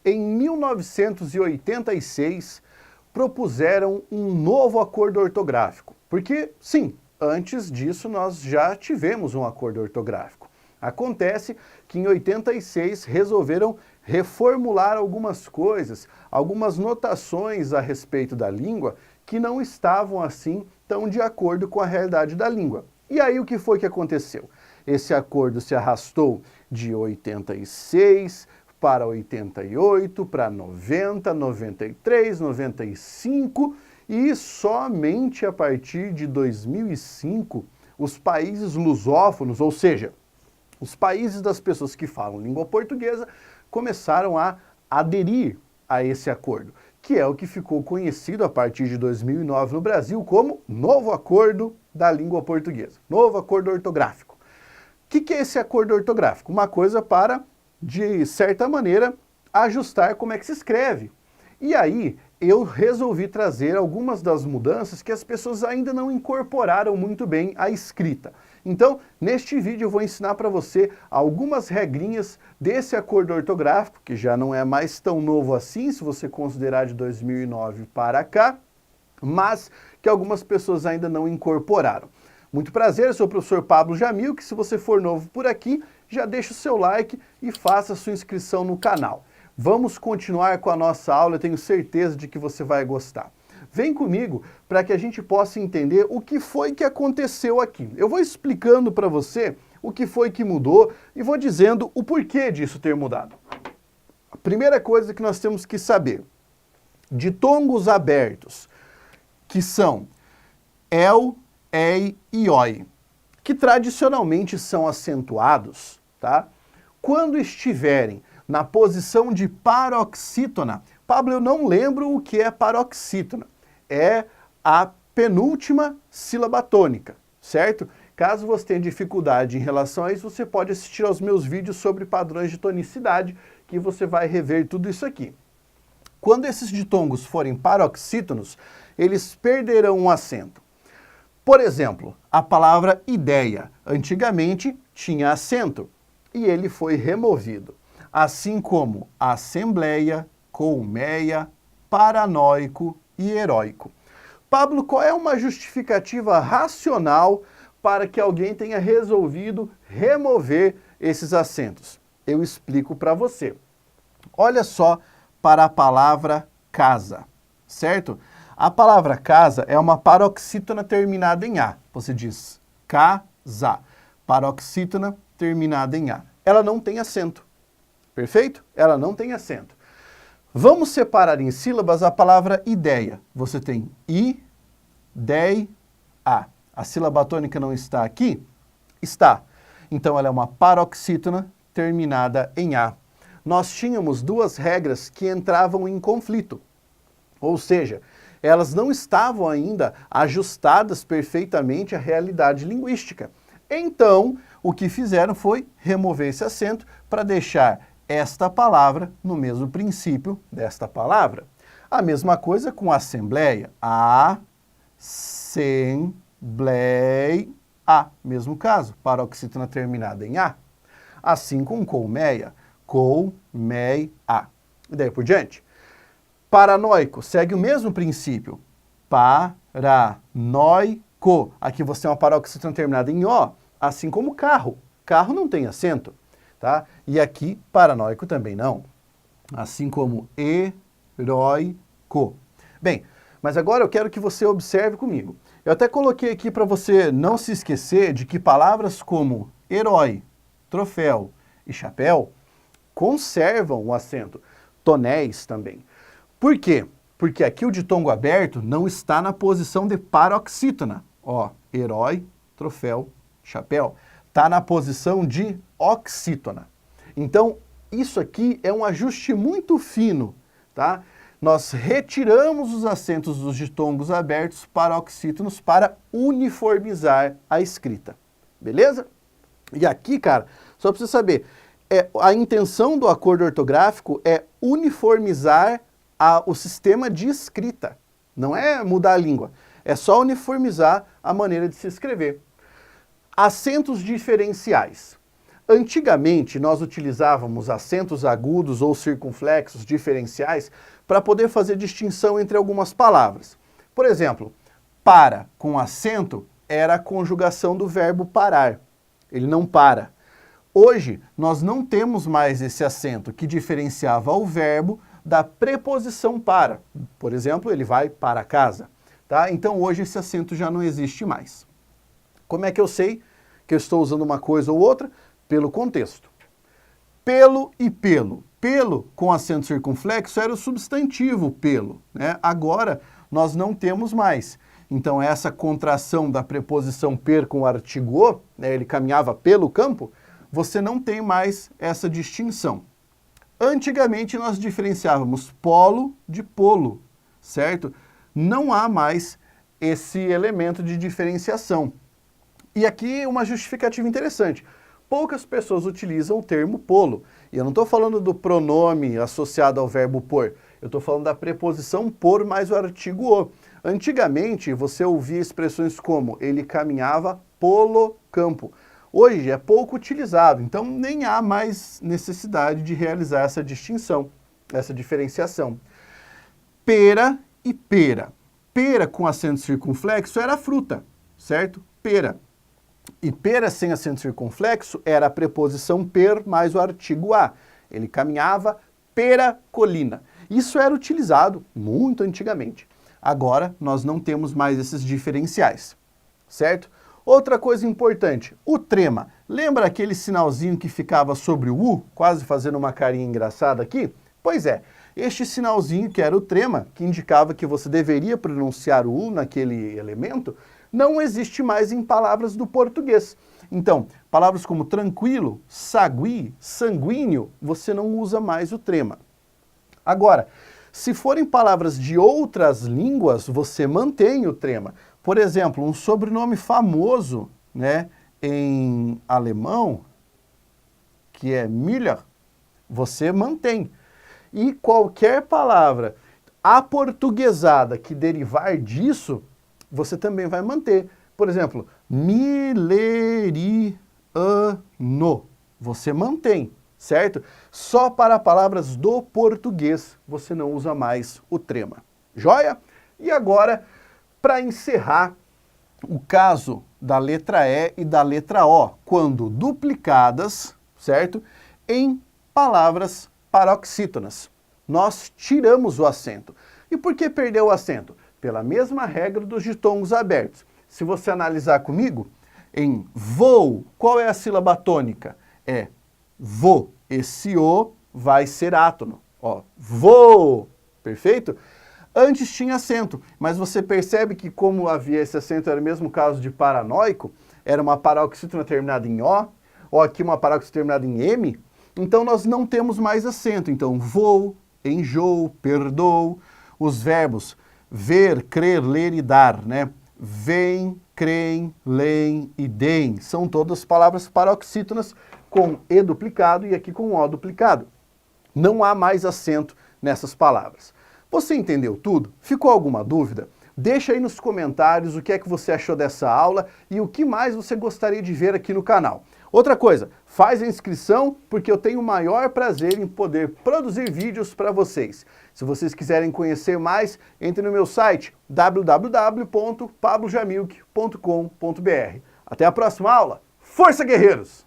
em 1986, propuseram um novo acordo ortográfico. Porque, sim, antes disso nós já tivemos um acordo ortográfico. Acontece que em 86 resolveram reformular algumas coisas, algumas notações a respeito da língua que não estavam assim tão de acordo com a realidade da língua. E aí o que foi que aconteceu? Esse acordo se arrastou de 86 para 88, para 90, 93, 95 e somente a partir de 2005 os países lusófonos, ou seja, os países das pessoas que falam língua portuguesa, começaram a aderir a esse acordo, que é o que ficou conhecido a partir de 2009 no Brasil como Novo Acordo da Língua Portuguesa, Novo Acordo Ortográfico. O que é esse acordo ortográfico? Uma coisa para, de certa maneira, ajustar como é que se escreve. E aí, eu resolvi trazer algumas das mudanças que as pessoas ainda não incorporaram muito bem à escrita. Então, neste vídeo eu vou ensinar para você algumas regrinhas desse acordo ortográfico, que já não é mais tão novo assim, se você considerar de 2009 para cá, mas que algumas pessoas ainda não incorporaram. Muito prazer, eu sou o professor Pablo Jamil, que se você for novo por aqui, já deixa o seu like e faça a sua inscrição no canal. Vamos continuar com a nossa aula, eu tenho certeza de que você vai gostar. Vem comigo para que a gente possa entender o que foi que aconteceu aqui. Eu vou explicando para você o que foi que mudou e vou dizendo o porquê disso ter mudado. A primeira coisa que nós temos que saber, ditongos abertos, que são el, ei e oi, que tradicionalmente são acentuados, tá? Quando estiverem na posição de paroxítona, Pablo, eu não lembro o que é paroxítona. É a penúltima sílaba tônica, certo? Caso você tenha dificuldade em relação a isso, você pode assistir aos meus vídeos sobre padrões de tonicidade, que você vai rever tudo isso aqui. Quando esses ditongos forem paroxítonos, eles perderão um acento. Por exemplo, a palavra ideia, antigamente tinha acento, e ele foi removido. Assim como assembleia, colmeia, paranoico e heróico. Pablo, qual é uma justificativa racional para que alguém tenha resolvido remover esses acentos? Eu explico para você. Olha só para a palavra casa, certo? A palavra casa é uma paroxítona terminada em A. Você diz casa, paroxítona terminada em A. Ela não tem acento. Perfeito? Ela não tem acento. Vamos separar em sílabas a palavra ideia. Você tem i, dei, a. A sílaba tônica não está aqui? Está. Então ela é uma paroxítona terminada em a. Nós tínhamos duas regras que entravam em conflito. Ou seja, elas não estavam ainda ajustadas perfeitamente à realidade linguística. Então, o que fizeram foi remover esse acento para deixar esta palavra no mesmo princípio desta palavra. A mesma coisa com assembleia. Assembleia. Mesmo caso, paroxítona terminada em A. Assim com colmeia. Colmeia. E daí por diante. Paranoico segue o mesmo princípio. Paranoico. Aqui você tem uma paroxítona terminada em O, assim como carro. Carro não tem acento. Tá? E aqui, paranoico também não. Assim como heróico. Bem, mas agora eu quero que você observe comigo. Eu até coloquei aqui para você não se esquecer de que palavras como herói, troféu e chapéu conservam o acento. Tonéis também. Por quê? Porque aqui o ditongo aberto não está na posição de paroxítona. Ó, herói, troféu, chapéu. Está na posição de oxítona. Então, isso aqui é um ajuste muito fino, tá? Nós retiramos os acentos dos ditongos abertos paroxítonos para uniformizar a escrita. Beleza? E aqui, cara, só para você saber, a intenção do acordo ortográfico é uniformizar o sistema de escrita. Não é mudar a língua, é só uniformizar a maneira de se escrever. Acentos diferenciais. Antigamente, nós utilizávamos acentos agudos ou circunflexos diferenciais para poder fazer distinção entre algumas palavras. Por exemplo, para com acento era a conjugação do verbo parar. Ele não para. Hoje, nós não temos mais esse acento que diferenciava o verbo da preposição para. Por exemplo, ele vai para casa. Tá? Então, hoje, esse acento já não existe mais. Como é que eu sei que eu estou usando uma coisa ou outra? Pelo contexto. Pelo e pelo. Pelo com acento circunflexo era o substantivo pelo, né? Agora nós não temos mais. Então essa contração da preposição per com o artigo o, né, ele caminhava pelo campo, você não tem mais essa distinção. Antigamente nós diferenciávamos polo de polo, certo? Não há mais esse elemento de diferenciação. E aqui uma justificativa interessante. Poucas pessoas utilizam o termo polo. E eu não estou falando do pronome associado ao verbo por. Eu estou falando da preposição por mais o artigo o. Antigamente, você ouvia expressões como ele caminhava polo campo. Hoje é pouco utilizado, então nem há mais necessidade de realizar essa distinção, essa diferenciação. Pera e pera. Pera com acento circunflexo era fruta, certo? Pera. E pera sem acento circunflexo era a preposição per mais o artigo a. Ele caminhava pera colina. Isso era utilizado muito antigamente. Agora nós não temos mais esses diferenciais, certo? Outra coisa importante, o trema. Lembra aquele sinalzinho que ficava sobre o U, quase fazendo uma carinha engraçada aqui? Pois é, este sinalzinho que era o trema, que indicava que você deveria pronunciar o U naquele elemento, não existe mais em palavras do português. Então, palavras como tranquilo, sagui, sanguíneo, você não usa mais o trema. Agora, se forem palavras de outras línguas, você mantém o trema. Por exemplo, um sobrenome famoso, né, em alemão, que é Müller, você mantém. E qualquer palavra aportuguesada que derivar disso, você também vai manter. Por exemplo, mileriano, você mantém, certo? Só para palavras do português você não usa mais o trema. Joia? E agora, para encerrar, o caso da letra E e da letra O, quando duplicadas, certo? Em palavras paroxítonas. Nós tiramos o acento. E por que perdeu o acento? Pela mesma regra dos ditongos abertos. Se você analisar comigo, em vou, qual é a sílaba tônica? É vo. Esse o vai ser átono. Ó, vou. Perfeito? Antes tinha acento, mas você percebe que como havia esse acento, era o mesmo caso de paranoico, era uma paroxítona terminada em O, ou aqui uma paroxítona terminada em M, então nós não temos mais acento. Então vou, enjoo, perdoo, os verbos ver, crer, ler e dar, né? Vem, creem, leem e deem. São todas palavras paroxítonas com E duplicado e aqui com O duplicado. Não há mais acento nessas palavras. Você entendeu tudo? Ficou alguma dúvida? Deixa aí nos comentários o que é que você achou dessa aula e o que mais você gostaria de ver aqui no canal. Outra coisa, faz a inscrição porque eu tenho o maior prazer em poder produzir vídeos para vocês. Se vocês quiserem conhecer mais, entre no meu site www.pablojamilk.com.br. Até a próxima aula. Força, guerreiros!